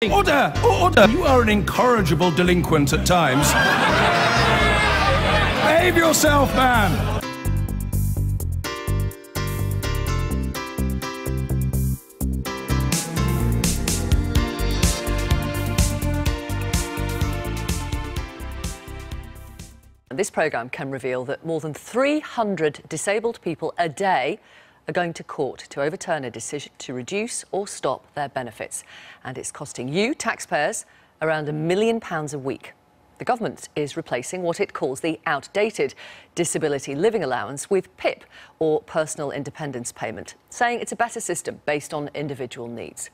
Order! Order! You are an incorrigible delinquent at times. Behave yourself, man! This programme can reveal that more than 300 disabled people a day are going to court to overturn a decision to reduce or stop their benefits. And it's costing you, taxpayers, around £1 million a week. The government is replacing what it calls the outdated disability living allowance with PIP, or personal independence payment, saying it's a better system based on individual needs.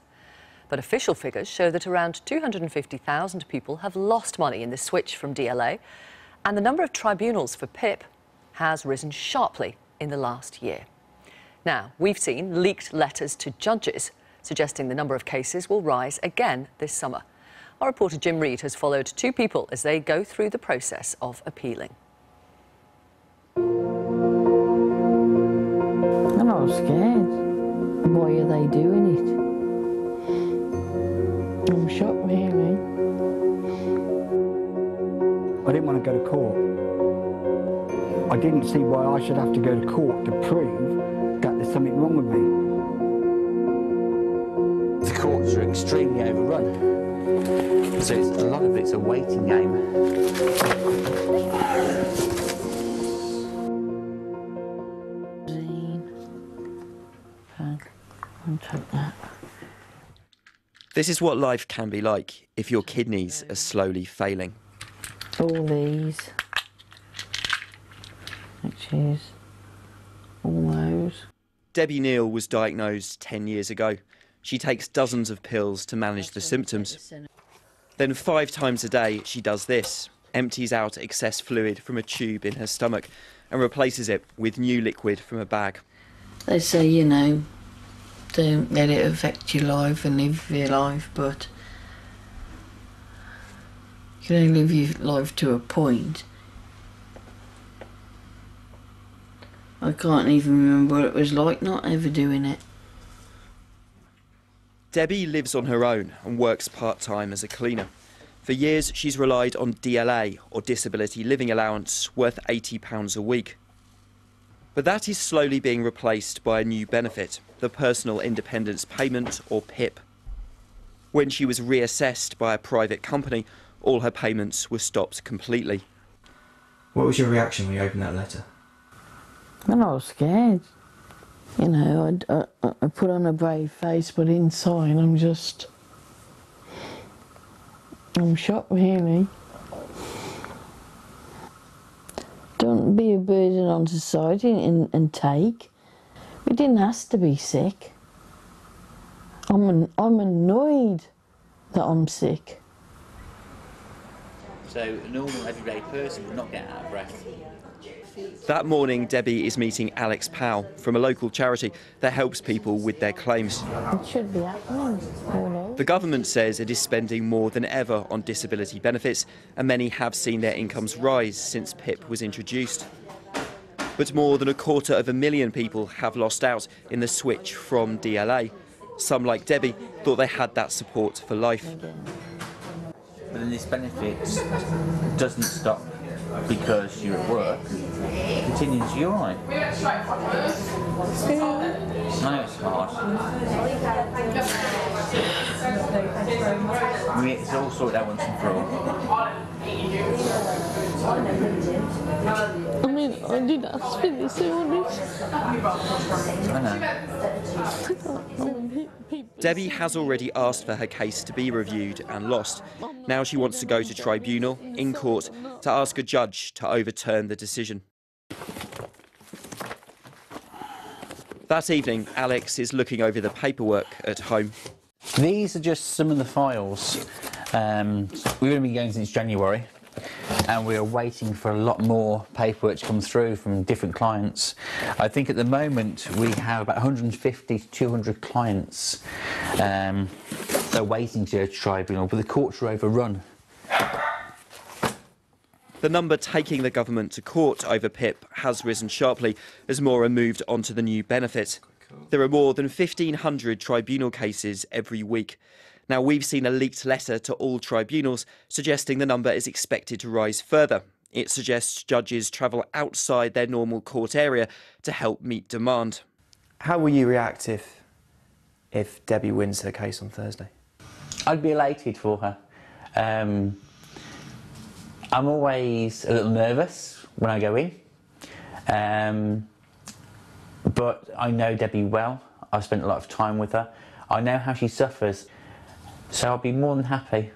But official figures show that around 250,000 people have lost money in the switch from DLA, and the number of tribunals for PIP has risen sharply in the last year. Now, we've seen leaked letters to judges suggesting the number of cases will rise again this summer. Our reporter Jim Reid has followed two people as they go through the process of appealing. I'm not scared. Why are they doing it? I'm shocked, really. I didn't want to go to court. I didn't see why I should have to go to court to prove that there's something wrong with me. The courts are extremely overrun, so a lot of it's a waiting game. This is what life can be like if your kidneys are slowly failing. All these, which is all those. Debbie Neal was diagnosed 10 years ago. She takes dozens of pills to manage the symptoms. Then 5 times a day she does this, empties out excess fluid from a tube in her stomach and replaces it with new liquid from a bag. They say, you know, don't let it affect your life and live your life, but you can only live your life to a point. I can't even remember what it was like not ever doing it. Debbie lives on her own and works part-time as a cleaner. For years, she's relied on DLA, or Disability Living Allowance, worth £80 a week. But that is slowly being replaced by a new benefit, the Personal Independence Payment, or PIP. When she was reassessed by a private company, all her payments were stopped completely. What was your reaction when you opened that letter? Well, I was scared. You know, I put on a brave face, but inside I'm shocked, really. Don't be a burden on society and take. We didn't have to be sick. I'm annoyed that I'm sick. So a normal, everyday person would not get out of breath. That morning, Debbie is meeting Alex Powell from a local charity that helps people with their claims. It should be happening. The government says it is spending more than ever on disability benefits, and many have seen their incomes rise since PIP was introduced. But more than 250,000 people have lost out in the switch from DLA. Some, like Debbie, thought they had that support for life. But then this benefit doesn't stop because you're at work. It continues, you're right. I know it's hard. I mean, it's all sorted out once and for all. I mean, I did ask for this illness. I know. Debbie has already asked for her case to be reviewed and lost. Now she wants to go to tribunal, in court, to ask a judge to overturn the decision. That evening, Alex is looking over the paperwork at home. These are just some of the files. We've only been going since January, and we're waiting for a lot more paperwork to come through from different clients. I think at the moment we have about 150 to 200 clients that are waiting to go to tribunal, but the courts are overrun. The number taking the government to court over PIP has risen sharply as more are moved onto the new benefit. There are more than 1,500 tribunal cases every week. Now, we've seen a leaked letter to all tribunals suggesting the number is expected to rise further. It suggests judges travel outside their normal court area to help meet demand. How will you react if Debbie wins her case on Thursday? I'd be elated for her. I'm always a little nervous when I go in, but I know Debbie well. I've spent a lot of time with her. I know how she suffers, so I'll be more than happy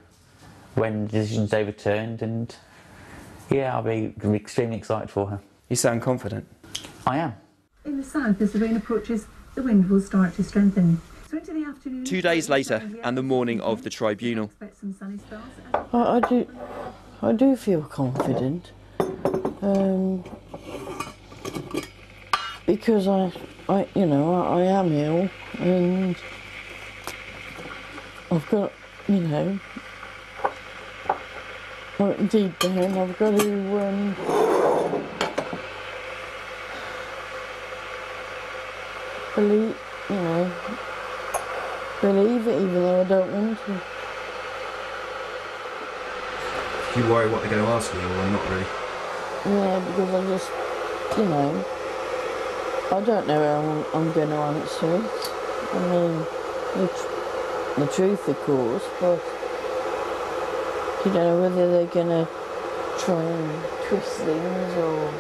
when the decision's overturned, and yeah, I'll be extremely excited for her. You sound confident. I am. In the south, as the rain approaches, the wind will start to strengthen. So into the afternoon, 2 days later, and the morning of the tribunal. I do feel confident, because I am ill, and I've got, deep down, I've got to believe it, even though I don't want to. Do you worry what they're going to ask you, or not really? Yeah, because I just, I don't know how I'm going to answer it. I mean, the truth, of course, but you don't know whether they're going to try and twist things or...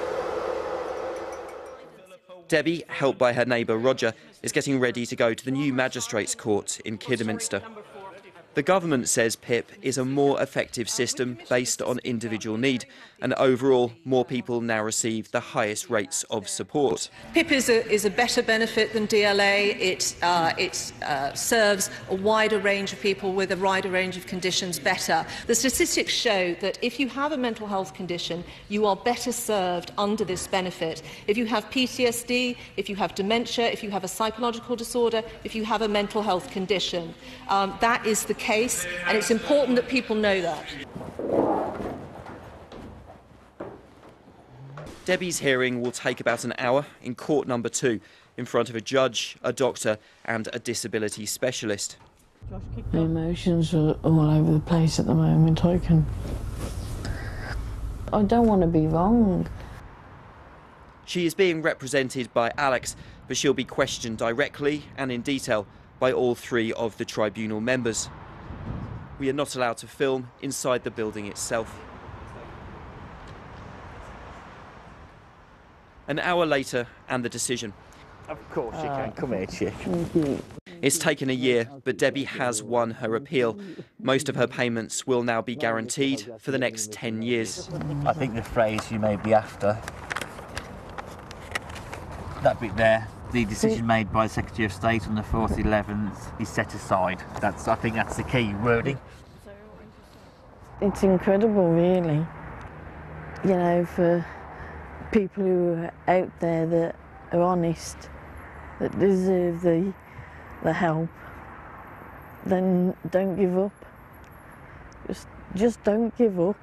Debbie, helped by her neighbour Roger, is getting ready to go to the new magistrates' court in Kidderminster. The government says PIP is a more effective system based on individual need, and overall, more people now receive the highest rates of support. PIP is a better benefit than DLA. It serves a wider range of people with a wider range of conditions better. The statistics show that if you have a mental health condition, you are better served under this benefit. If you have PTSD, if you have dementia, if you have a psychological disorder, if you have a mental health condition, that is the case, and it's important that people know that. Debbie's hearing will take about an hour in court number 2, in front of a judge, a doctor and a disability specialist. The emotions are all over the place at the moment. I don't want to be wrong. She is being represented by Alex, but she'll be questioned directly and in detail by all 3 of the tribunal members. We are not allowed to film inside the building itself. An hour later, and the decision. Of course you can. Come here, chick. It's taken a year, but Debbie has won her appeal. Most of her payments will now be guaranteed for the next 10 years. I think the phrase you may be after, that bit there, the decision made by the Secretary of State on the 4th 11th is set aside. I think that's the key wording. It's incredible, really. For people who are out there that are honest, that deserve the help, then don't give up. Just don't give up.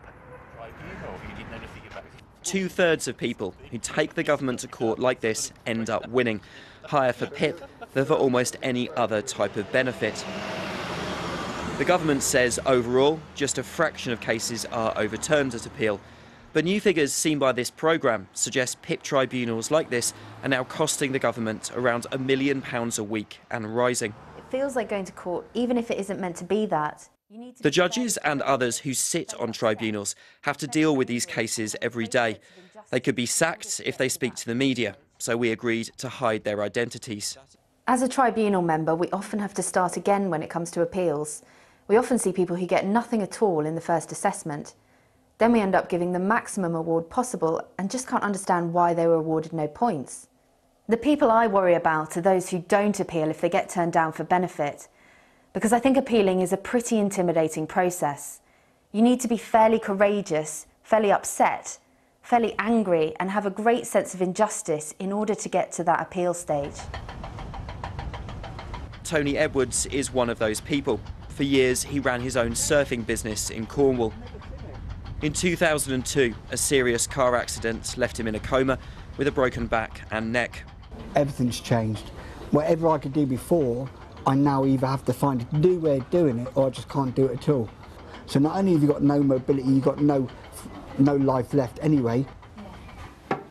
2/3 of people who take the government to court like this end up winning, higher for PIP than for almost any other type of benefit. The government says overall, just a fraction of cases are overturned at appeal. But new figures seen by this programme suggest PIP tribunals like this are now costing the government around £1 million a week and rising. It feels like going to court, even if it isn't meant to be that. The judges and others who sit on tribunals have to deal with these cases every day. They could be sacked if they speak to the media, so we agreed to hide their identities. As a tribunal member, we often have to start again when it comes to appeals. We often see people who get nothing at all in the first assessment. Then we end up giving the maximum award possible and just can't understand why they were awarded no points. The people I worry about are those who don't appeal if they get turned down for benefit, because I think appealing is a pretty intimidating process. You need to be fairly courageous, fairly upset, fairly angry, and have a great sense of injustice in order to get to that appeal stage. Tony Edwards is one of those people. For years, he ran his own surfing business in Cornwall. In 2002, a serious car accident left him in a coma with a broken back and neck. Everything's changed. Whatever I could do before, I now either have to find a new way of doing it or I just can't do it at all. So not only have you got no mobility, you've got no life left anyway.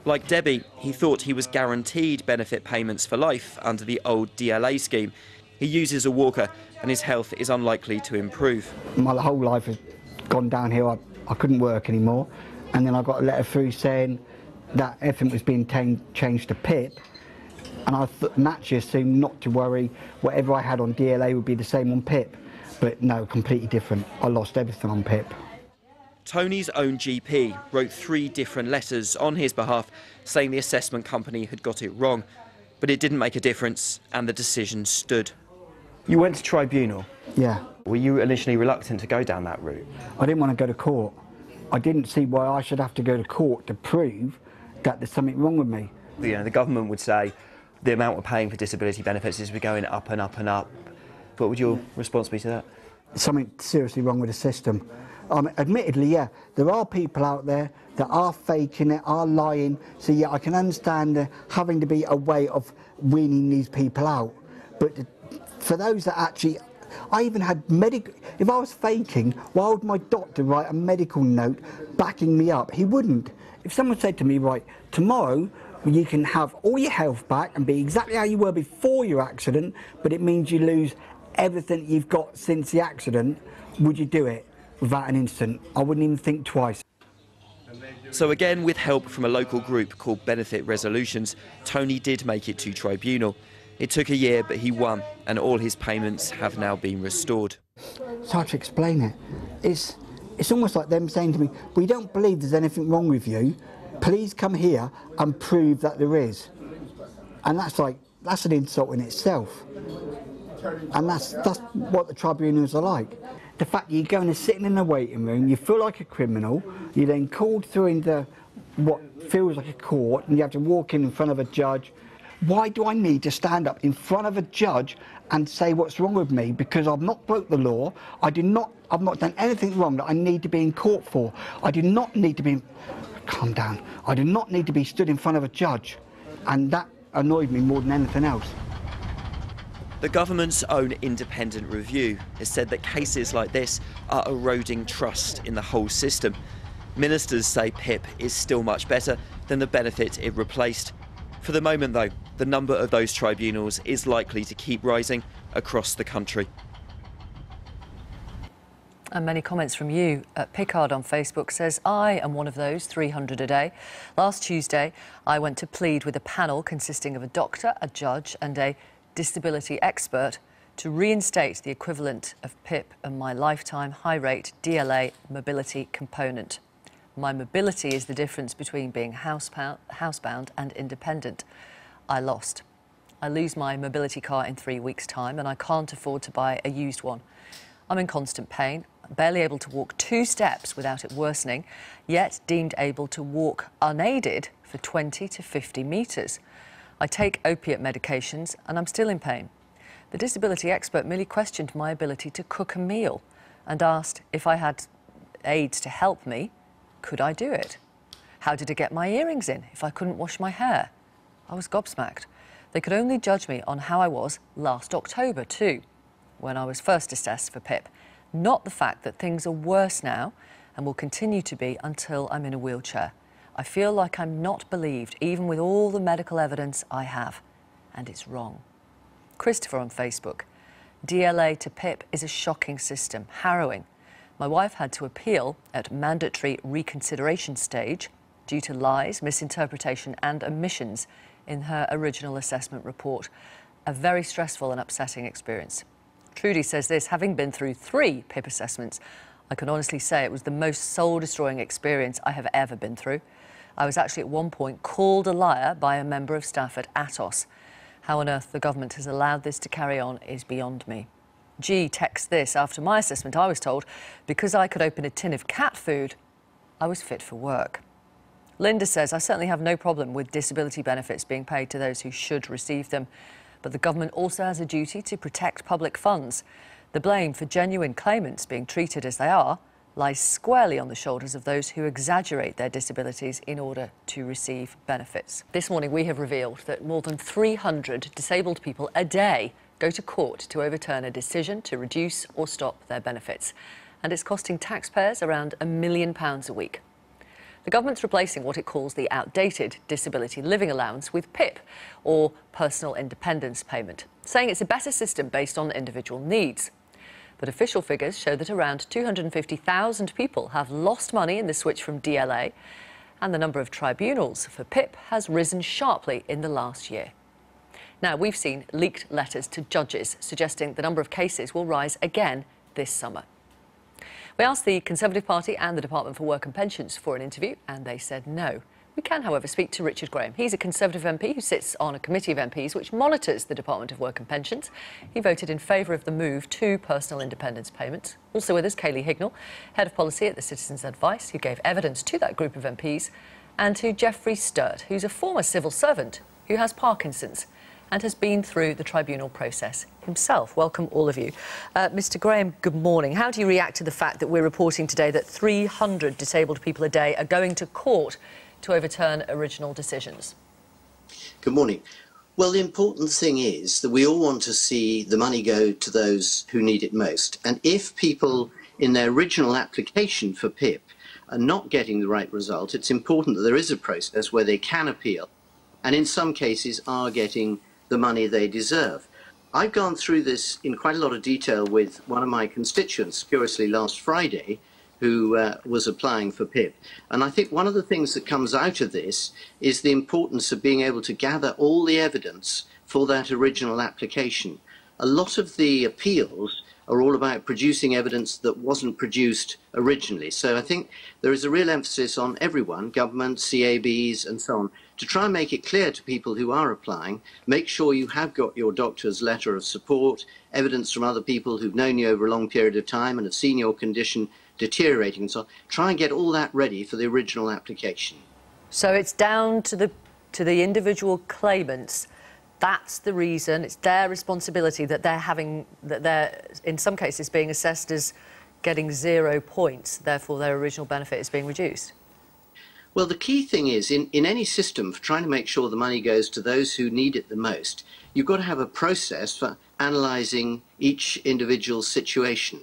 Like Debbie, he thought he was guaranteed benefit payments for life under the old DLA scheme. He uses a walker and his health is unlikely to improve. My whole life has gone downhill. I couldn't work anymore. And then I got a letter through saying that everything was being changed to PIP. And I naturally assumed not to worry, whatever I had on DLA would be the same on PIP. But no, completely different. I lost everything on PIP. Tony's own GP wrote 3 different letters on his behalf saying the assessment company had got it wrong. But it didn't make a difference and the decision stood. You went to tribunal? Yeah. Were you initially reluctant to go down that route? I didn't want to go to court. I didn't see why I should have to go to court to prove that there's something wrong with me. You know, the government would say the amount we're paying for disability benefits is going up and up and up. What would your response be to that? Something seriously wrong with the system. Admittedly, yeah, there are people out there that are faking it, are lying. So yeah, I can understand there having to be a way of weaning these people out. But for those that actually, I even had if I was faking, why would my doctor write a medical note backing me up? He wouldn't. If someone said to me, right, tomorrow you can have all your health back and be exactly how you were before your accident, but it means you lose everything you've got since the accident, would you do it without an instant? I wouldn't even think twice. So again, with help from a local group called Benefit Resolutions, Tony did make it to tribunal. It took a year, but he won, and all his payments have now been restored. It's hard to explain it. It's almost like them saying to me, we don't believe there's anything wrong with you. Please come here and prove that there is. And that's an insult in itself. And that's what the tribunals are like. The fact that you're going and sitting in a waiting room, you feel like a criminal, you're then called through into what feels like a court, and you have to walk in front of a judge. Why do I need to stand up in front of a judge and say what's wrong with me? Because I've not broke the law. I've not done anything wrong that I need to be in court for. I do not need to be, calm down. I do not need to be stood in front of a judge. And that annoyed me more than anything else. The government's own independent review has said that cases like this are eroding trust in the whole system. Ministers say PIP is still much better than the benefit it replaced. For the moment, though, the number of those tribunals is likely to keep rising across the country. And many comments from you. Pickard on Facebook says, I am one of those 300 a day. Last Tuesday, I went to plead with a panel consisting of a doctor, a judge and a disability expert to reinstate the equivalent of PIP and my lifetime high-rate DLA mobility component. My mobility is the difference between being housebound and independent. I lost. I lose my mobility car in 3 weeks' time and I can't afford to buy a used one. I'm in constant pain, barely able to walk 2 steps without it worsening, yet deemed able to walk unaided for 20 to 50 metres. I take opiate medications and I'm still in pain. The disability expert merely questioned my ability to cook a meal and asked if I had aids to help me, could I do it? How did I get my earrings in if I couldn't wash my hair? I was gobsmacked. They could only judge me on how I was last October too, when I was first assessed for PIP, not the fact that things are worse now and will continue to be until I'm in a wheelchair. I feel like I'm not believed, even with all the medical evidence I have, and it's wrong. Christopher on Facebook. DLA to PIP is a shocking system, harrowing. My wife had to appeal at mandatory reconsideration stage due to lies, misinterpretation and omissions in her original assessment report. A very stressful and upsetting experience. Trudy says this, having been through 3 PIP assessments, I can honestly say it was the most soul-destroying experience I have ever been through. I was actually at one point called a liar by a member of staff at Atos. How on earth the government has allowed this to carry on is beyond me. G texts this, after my assessment I was told, because I could open a tin of cat food, I was fit for work. Linda says, I certainly have no problem with disability benefits being paid to those who should receive them, but the government also has a duty to protect public funds. The blame for genuine claimants being treated as they are lies squarely on the shoulders of those who exaggerate their disabilities in order to receive benefits. This morning we have revealed that more than 300 disabled people a day go to court to overturn a decision to reduce or stop their benefits. And it's costing taxpayers around £1 million a week. The government's replacing what it calls the outdated disability living allowance with PIP, or personal independence payment, saying it's a better system based on individual needs. But official figures show that around 250,000 people have lost money in the switch from DLA, and the number of tribunals for PIP has risen sharply in the last year. Now, we've seen leaked letters to judges suggesting the number of cases will rise again this summer. We asked the Conservative Party and the Department for Work and Pensions for an interview, and they said no. We can, however, speak to Richard Graham. He's a Conservative MP who sits on a committee of MPs which monitors the Department of Work and Pensions. He voted in favour of the move to personal independence payments. Also with us, Kayleigh Hignell, Head of Policy at the Citizens' Advice, who gave evidence to that group of MPs, and to Geoffrey Sturt, who's a former civil servant who has Parkinson's and has been through the tribunal process himself. Welcome, all of you. Mr Graham, good morning. How do you react to the fact that we're reporting today that 300 disabled people a day are going to court to overturn original decisions? Good morning. Well, the important thing is that we all want to see the money go to those who need it most. And if people in their original application for PIP are not getting the right result, it's important that there is a process where they can appeal, and in some cases are getting the money they deserve. I've gone through this in quite a lot of detail with one of my constituents, curiously last Friday, who was applying for PIP. And I think one of the things that comes out of this is the importance of being able to gather all the evidence for that original application. A lot of the appeals are all about producing evidence that wasn't produced originally. So I think there is a real emphasis on everyone, government, CABs and so on, to try and make it clear to people who are applying, make sure you have got your doctor's letter of support, evidence from other people who've known you over a long period of time and have seen your condition deteriorating and so on. Try and get all that ready for the original application. So it's down to the individual claimants. That's the reason, it's their responsibility that they're in some cases being assessed as getting 0 points, therefore their original benefit is being reduced. Well, the key thing is, in any system for trying to make sure the money goes to those who need it the most, you've got to have a process for analysing each individual situation.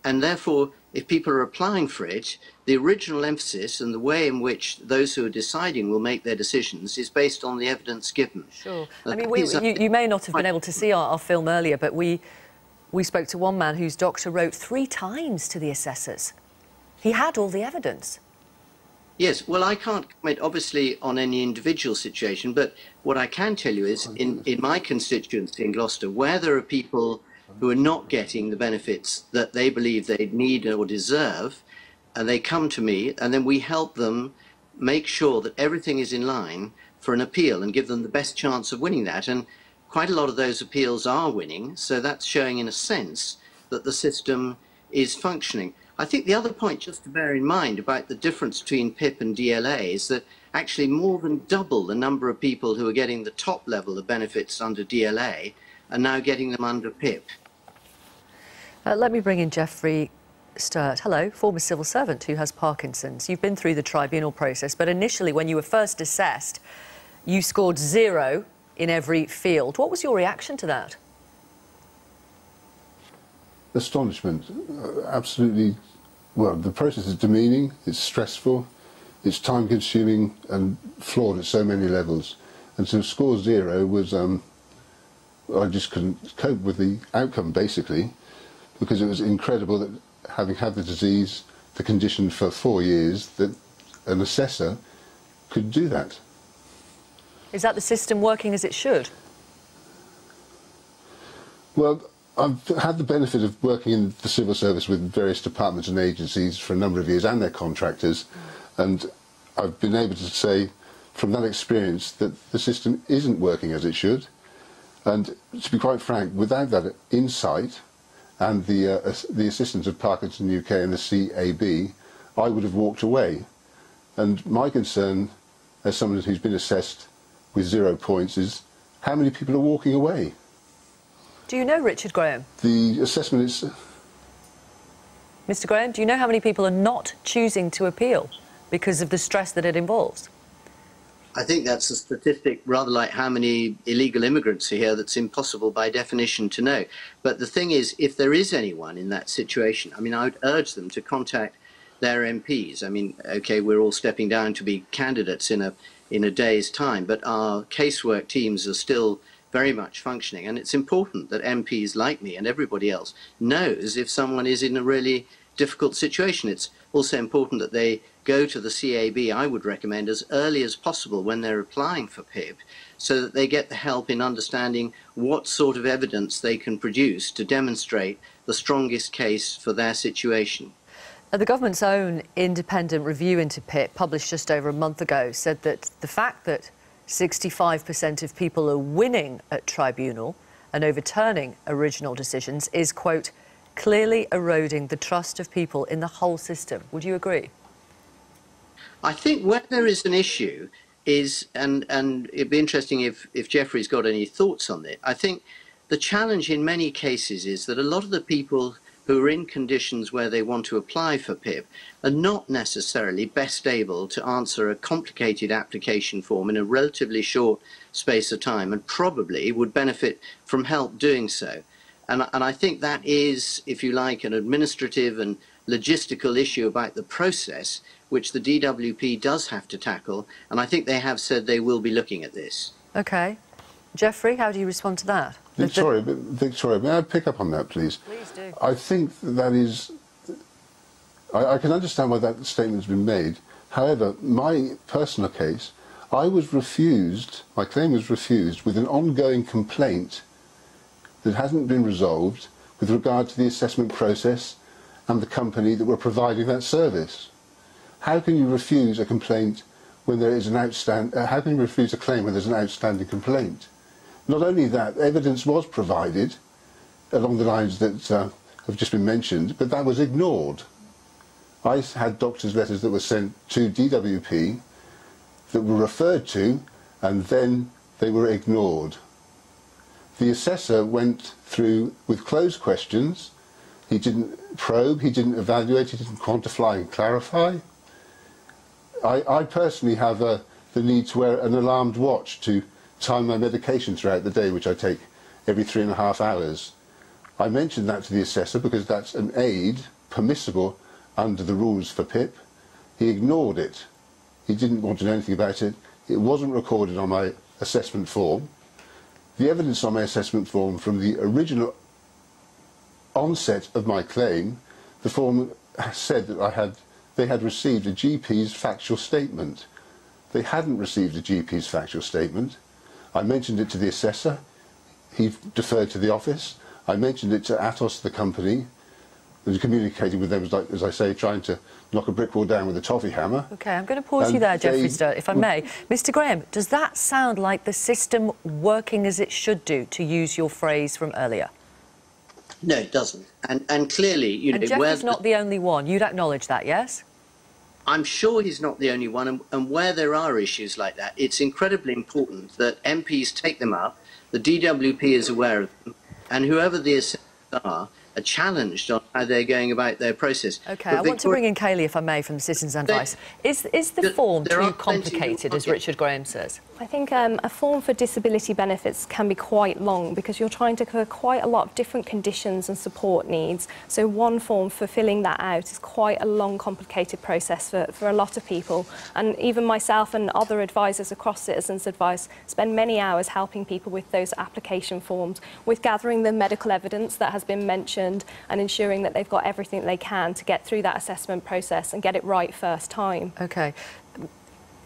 And therefore, if people are applying for it, the original emphasis and the way in which those who are deciding will make their decisions is based on the evidence given. Sure. I mean, you may not have been able to see our film earlier, but we spoke to one man whose doctor wrote 3 times to the assessors. He had all the evidence. Yes, well, I can't comment, obviously, on any individual situation, but what I can tell you is, in my constituency in Gloucester, where there are people who are not getting the benefits that they believe they need or deserve, and they come to me, and then we help them make sure that everything is in line for an appeal and give them the best chance of winning that. And quite a lot of those appeals are winning, so that's showing, in a sense, that the system is functioning. I think the other point just to bear in mind about the difference between PIP and DLA is that actually more than double the number of people who are getting the top level of benefits under DLA are now getting them under PIP. Let me bring in Geoffrey Sturt. Hello, former civil servant who has Parkinson's. You've been through the tribunal process, but initially when you were first assessed, you scored 0 in every field. What was your reaction to that? Astonishment. Absolutely. Well, the process is demeaning, it's stressful, it's time-consuming and flawed at so many levels. And to score 0 was, I just couldn't cope with the outcome, basically, because it was incredible that, having had the disease, the condition for 4 years, that an assessor could do that. Is that the system working as it should? Well, I've had the benefit of working in the civil service with various departments and agencies for a number of years, and their contractors, and I've been able to say from that experience that the system isn't working as it should. And to be quite frank, without that insight and the assistance of Parkinson UK and the CAB, I would have walked away. And my concern, as someone who's been assessed with 0 points, is how many people are walking away. Do you know, Richard Graham? The assessment is... Mr Graham, do you know how many people are not choosing to appeal because of the stress that it involves? I think that's a statistic rather like how many illegal immigrants are here that's impossible by definition to know. But the thing is, if there is anyone in that situation, I mean, I would urge them to contact their MPs. I mean, okay, we're all stepping down to be candidates in a day's time, but our casework teams are still very much functioning. And it's important that MPs like me and everybody else knows if someone is in a really difficult situation. It's also important that they go to the CAB, I would recommend, as early as possible when they're applying for PIP, so that they get the help in understanding what sort of evidence they can produce to demonstrate the strongest case for their situation. The government's own independent review into PIP, published just over a month ago, said that the fact that 65% of people are winning at tribunal and overturning original decisions is, quote, clearly eroding the trust of people in the whole system. Would you agree? I think where there is an issue is, and it'd be interesting if Geoffrey's got any thoughts on it, I think the challenge in many cases is that a lot of the people who are in conditions where they want to apply for PIP are not necessarily best able to answer a complicated application form in a relatively short space of time, and probably would benefit from help doing so. And I think that is, if you like, an administrative and logistical issue about the process, which the DWP does have to tackle, and I think they have said they will be looking at this. OK. Geoffrey, how do you respond to that? Victoria, may I pick up on that, please? Please do. I think that is... I can understand why that statement's been made. However, my personal case, I was refused, my claim was refused with an ongoing complaint that hasn't been resolved with regard to the assessment process and the company that were providing that service. How can you refuse a complaint when there is an how can you refuse a claim when there's an outstanding complaint? Not only that, evidence was provided along the lines that have just been mentioned, but that was ignored. I had doctors' letters that were sent to DWP that were referred to, and then they were ignored. The assessor went through with closed questions. He didn't probe, he didn't evaluate, he didn't quantify and clarify. I personally have the need to wear an alarmed watch to time my medication throughout the day, which I take every 3.5 hours. I mentioned that to the assessor because that's an aid permissible under the rules for PIP. He ignored it. He didn't want to know anything about it. It wasn't recorded on my assessment form. The evidence on my assessment form from the original onset of my claim, the form said that they had received a GP's factual statement. They hadn't received a GP's factual statement. I mentioned it to the assessor. He deferred to the office. I mentioned it to Atos, the company, and communicating with them, as I say, trying to knock a brick wall down with a toffee hammer. OK, I'm going to pause you there, Geoffrey Sturt, if I may. Mr Graham, does that sound like the system working as it should do, to use your phrase from earlier? No, it doesn't. And clearly, you know... And Geoffrey's not the only one. You'd acknowledge that, yes? I'm sure he's not the only one, and where there are issues like that, it's incredibly important that MPs take them up, the DWP is aware of them, and whoever the assessors are challenged on how they're going about their process. OK, I want to bring in Kayleigh, if I may, from Citizens Advice. Is the form too complicated, as Richard Graham says? I think a form for disability benefits can be quite long because you're trying to cover quite a lot of different conditions and support needs. So one form for filling that out is quite a long, complicated process for a lot of people. And even myself and other advisors across Citizens Advice spend many hours helping people with those application forms, with gathering the medical evidence that has been mentioned and ensuring that they've got everything they can to get through that assessment process and get it right first time. OK.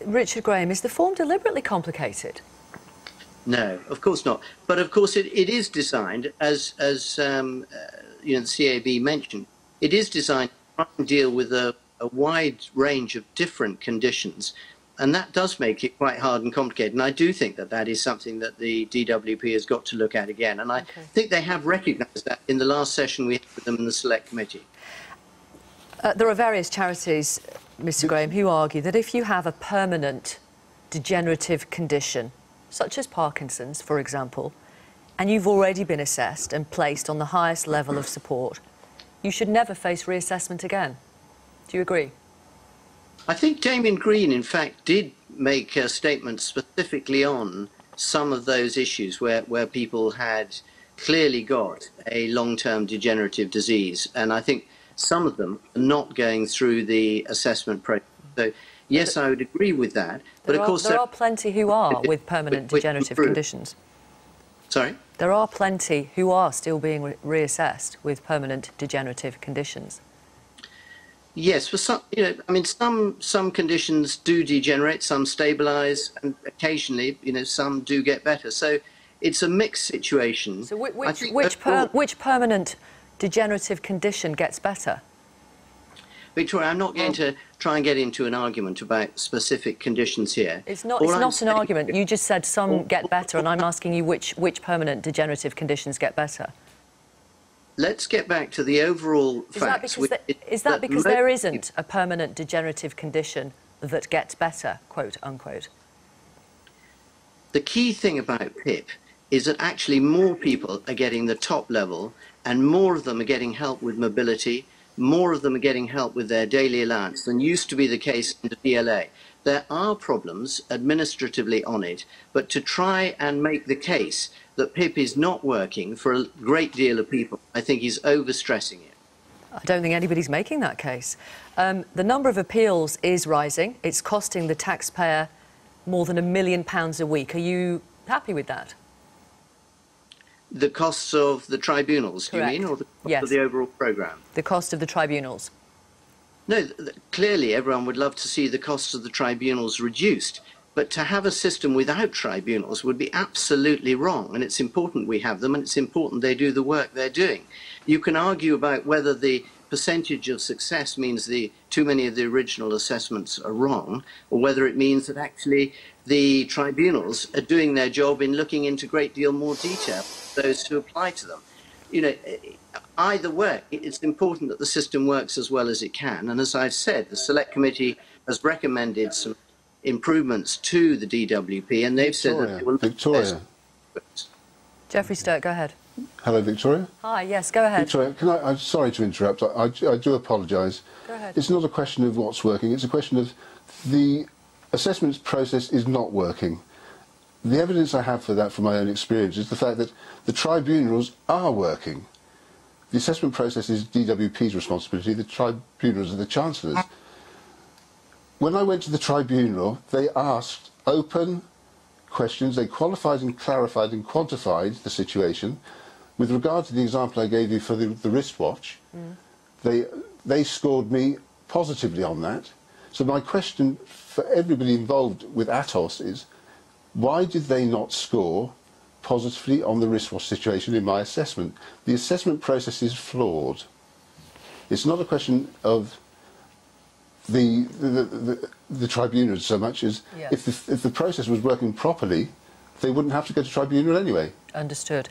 Richard Graham, is the form deliberately complicated? No, of course not. But of course it is designed, as you know, the CAB mentioned, it is designed to try and deal with a wide range of different conditions. And that does make it quite hard and complicated. And I do think that that is something that the DWP has got to look at again. And I think they have recognised that in the last session we had with them in the Select Committee. There are various charities, Mr Graham, who argue that if you have a permanent degenerative condition, such as Parkinson's, for example, and you've already been assessed and placed on the highest level of support, you should never face reassessment again. Do you agree? I think Damien Green, in fact, did make a statement specifically on some of those issues where people had clearly got a long-term degenerative disease, and I think some of them are not going through the assessment process. So yes, I would agree with that. But of course there are plenty who are with permanent degenerative conditions. Sorry? There are plenty who are still being reassessed with permanent degenerative conditions. Yes, for some, I mean, some conditions do degenerate, some stabilise, and occasionally, some do get better. So it's a mixed situation. So which permanent degenerative condition gets better? Victoria, I'm not going to try and get into an argument about specific conditions here. It's not an argument. You just said some get better, and I'm asking you which permanent degenerative conditions get better. Let's get back to the overall facts. Is that because there isn't a permanent degenerative condition that gets better, quote unquote? The key thing about PIP is that actually more people are getting the top level, and more of them are getting help with mobility, more of them are getting help with their daily allowance than used to be the case in the DLA. There are problems administratively on it, but to try and make the case that PIP is not working for a great deal of people, I think is overstressing it. I don't think anybody's making that case. The number of appeals is rising. It's costing the taxpayer more than £1 million a week. Are you happy with that? The costs of the tribunals, Correct. You mean, or the cost of the overall programme? The cost of the tribunals. No, clearly everyone would love to see the costs of the tribunals reduced, but to have a system without tribunals would be absolutely wrong, and it's important we have them, and it's important they do the work they're doing. You can argue about whether the percentage of success means too many of the original assessments are wrong, or whether it means that actually the tribunals are doing their job in looking into a great deal more detail those who apply to them. Either way, it's important that the system works as well as it can, and as I've said, the Select Committee has recommended some improvements to the DWP, and they've said that they will... Victoria. Jeffrey Sturt, go ahead. Hello, Victoria. Hi, yes, go ahead. Victoria, I'm sorry to interrupt. I do apologise. Go ahead. It's not a question of what's working. It's a question of the assessment process is not working. The evidence I have for that from my own experience is the fact that the tribunals are working. The assessment process is DWP's responsibility. The tribunals are the Chancellor's. When I went to the tribunal, they asked open questions. They qualified and clarified and quantified the situation. With regard to the example I gave you for the wristwatch, they scored me positively on that. So my question for everybody involved with Atos is, why did they not score positively on the wristwatch situation in my assessment? The assessment process is flawed. It's not a question of the tribunals so much as if the process was working properly, they wouldn't have to go to tribunal anyway. Understood.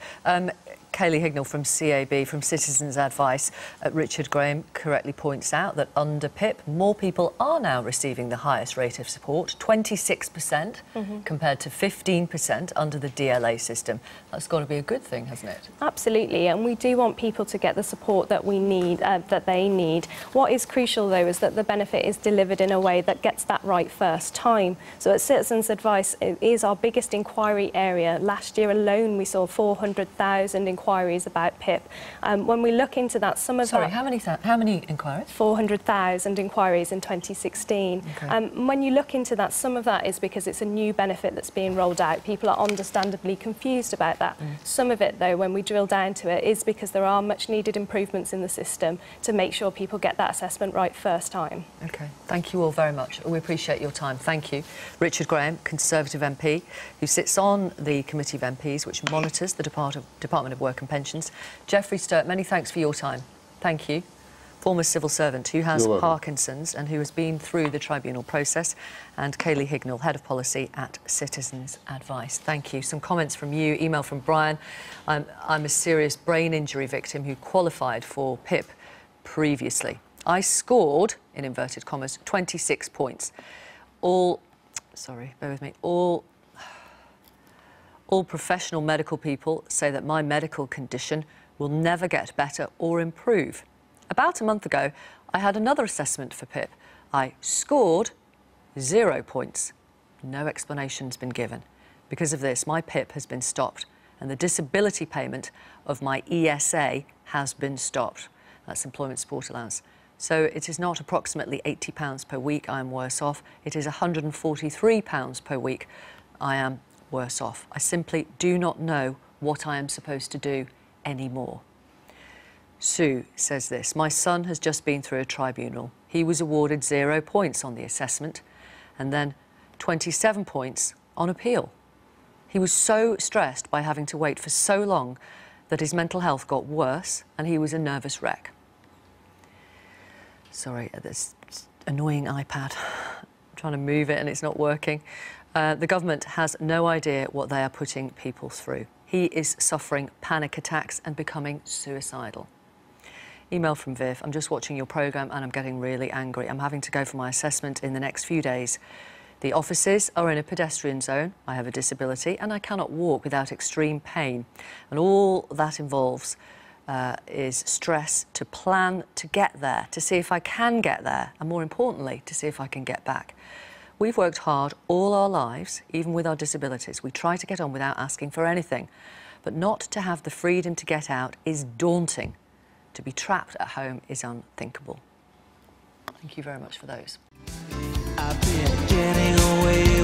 Kaylee Hignell from CAB, from Citizens Advice, Richard Graham correctly points out that under PIP, more people are now receiving the highest rate of support, 26% compared to 15% under the DLA system. That's got to be a good thing, hasn't it? Absolutely, and we do want people to get the support that we need, that they need. What is crucial, though, is that the benefit is delivered in a way that gets that right first time. So at Citizens Advice, it is our biggest inquiry area. Last year alone, we saw 400,000 inquiries about PIP. When we look into that, some of Sorry, how many inquiries? 400,000 inquiries in 2016. Okay. When you look into that, some of that is because it's a new benefit that's being rolled out. People are understandably confused about that. Some of it, though, when we drill down to it, is because there are much needed improvements in the system to make sure people get that assessment right first time. OK, thank you all very much. We appreciate your time. Thank you. Richard Graham, Conservative MP, who sits on the Committee of MPs, which monitors the Department of Work and Pensions. Jeffrey Sturt, many thanks for your time. Thank you. Former civil servant who has Parkinson's and who has been through the tribunal process. And Kaylee Hignell, Head of Policy at Citizens Advice. Thank you. Some comments from you. Email from Brian. I'm a serious brain injury victim who qualified for PIP previously. I scored, in inverted commas, 26 points. All professional medical people say that my medical condition will never get better or improve. About a month ago, I had another assessment for PIP. I scored 0 points. No explanation's been given. Because of this, my PIP has been stopped and the disability payment of my ESA has been stopped. That's Employment Support Allowance. So it is not approximately £80 per week I am worse off, it is £143 per week I am worse off. I simply do not know what I am supposed to do anymore. Sue says this: my son has just been through a tribunal. He was awarded 0 points on the assessment and then 27 points on appeal. He was so stressed by having to wait for so long that his mental health got worse and he was a nervous wreck. Sorry, this annoying iPad. I'm trying to move it and it's not working. The government has no idea what they are putting people through. He is suffering panic attacks and becoming suicidal. Email from Viv: I'm just watching your programme and I'm getting really angry. I'm having to go for my assessment in the next few days. The offices are in a pedestrian zone. I have a disability and I cannot walk without extreme pain. And all that involves is stress to plan to get there, to see if I can get there, and more importantly, to see if I can get back. We've worked hard all our lives, even with our disabilities. We try to get on without asking for anything. But not to have the freedom to get out is daunting. To be trapped at home is unthinkable. Thank you very much for those. I've been getting away